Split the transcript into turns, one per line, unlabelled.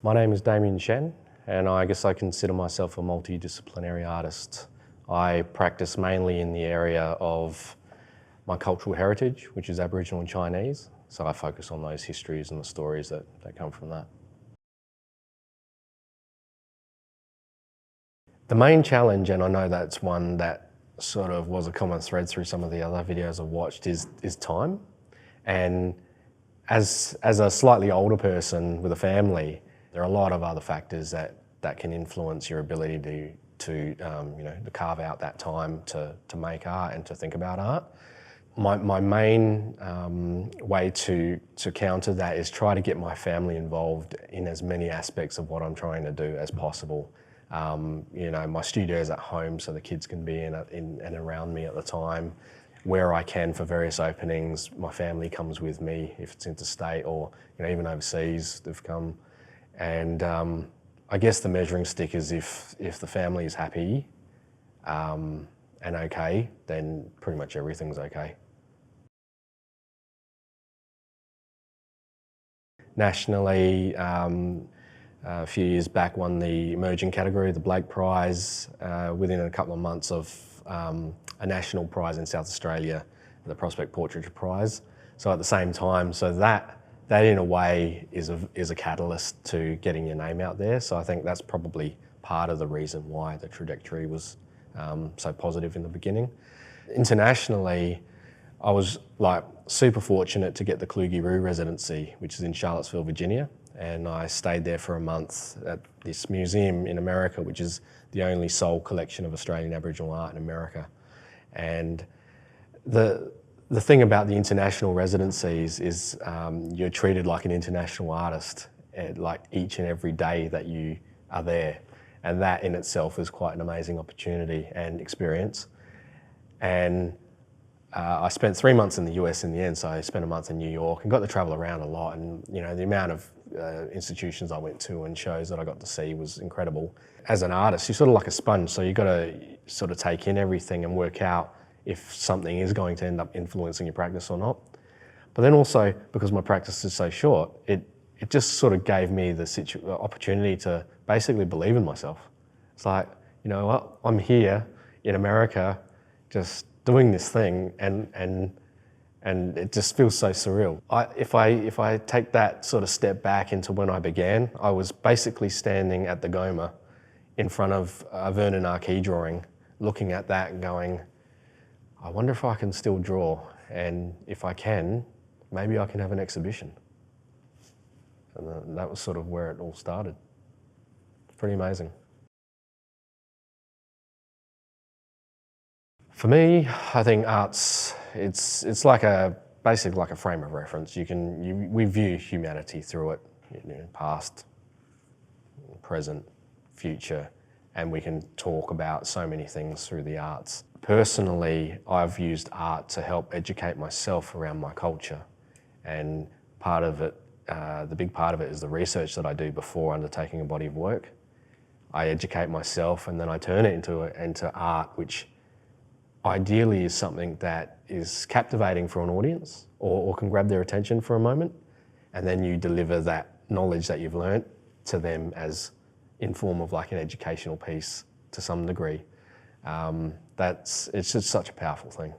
My name is Damien Shen, and I guess I consider myself a multidisciplinary artist. I practice mainly in the area of my cultural heritage, which is Aboriginal and Chinese, so I focus on those histories and the stories that come from that. The main challenge, and I know that's one that sort of was a common thread through some of the other videos I've watched, is time. And as a slightly older person with a family, there are a lot of other factors that can influence your ability to carve out that time to make art and to think about art. My main way to counter that is try to get my family involved in as many aspects of what I'm trying to do as possible. My studio is at home, so the kids can be in and around me at the time. Where I can for various openings, my family comes with me if it's interstate or even overseas they've come. And I guess the measuring stick is if the family is happy and okay, then pretty much everything's okay. Nationally, a few years back won the emerging category, the Blake Prize, within a couple of months of a national prize in South Australia, the Prospect Portraiture Prize. So at the same time, so that in a way is a catalyst to getting your name out there. So I think that's probably part of the reason why the trajectory was so positive in the beginning. Internationally, I was super fortunate to get the Ngarrindjeri residency, which is in Charlottesville, Virginia. And I stayed there for a month at this museum in America, which is the only sole collection of Australian Aboriginal art in America. And the thing about the international residencies is you're treated like an international artist, like each and every day that you are there. And that in itself is quite an amazing opportunity and experience. And I spent 3 months in the US in the end, so I spent a month in New York and got to travel around a lot. And the amount of institutions I went to and shows that I got to see was incredible. As an artist, you're sort of like a sponge, so you've got to sort of take in everything and work out if something is going to end up influencing your practice or not. But then also, because my practice is so short, it just sort of gave me the opportunity to basically believe in myself. It's like, you know what, I'm here in America just doing this thing and it just feels so surreal. If I take that sort of step back into when I began, I was basically standing at the Goma in front of a Vernon Marquis drawing, looking at that and going, I wonder if I can still draw, and if I can, maybe I can have an exhibition. And that was sort of where it all started. Pretty amazing. For me, I think art's, it's basically like a frame of reference. We view humanity through it, past, present, future, and we can talk about so many things through the arts. Personally, I've used art to help educate myself around my culture, and part of it, the big part of it is the research that I do before undertaking a body of work. I educate myself and then I turn it into art, which ideally is something that is captivating for an audience or can grab their attention for a moment, and then you deliver that knowledge that you've learnt to them as in form of like an educational piece to some degree. It's just such a powerful thing.